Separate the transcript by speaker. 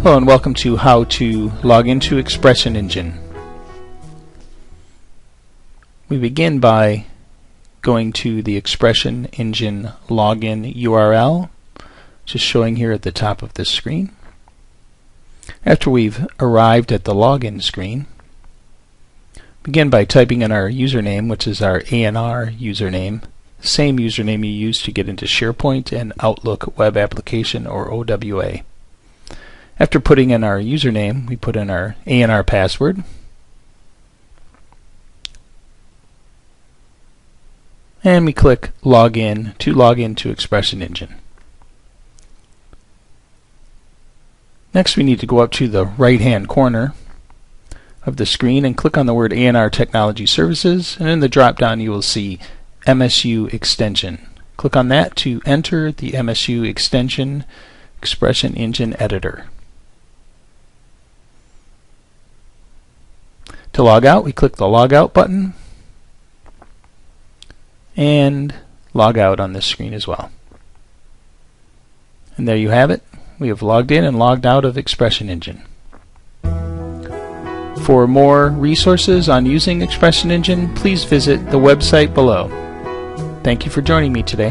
Speaker 1: Hello and welcome to how to log into Expression Engine. We begin by going to the Expression Engine login URL, just showing here at the top of this screen. After we've arrived at the login screen, begin by typing in our username, which is our ANR username, the same username you use to get into SharePoint and Outlook Web Application or OWA. After putting in our username, we put in our ANR password. And we click Login to log into Expression Engine. Next, we need to go up to the right-hand corner of the screen and click on the word ANR Technology Services, and in the drop-down you will see MSU Extension. Click on that to enter the MSU Extension Expression Engine Editor. To log out, we click the Log Out button and log out on this screen as well. And there you have it. We have logged in and logged out of Expression Engine. For more resources on using Expression Engine, please visit the website below. Thank you for joining me today.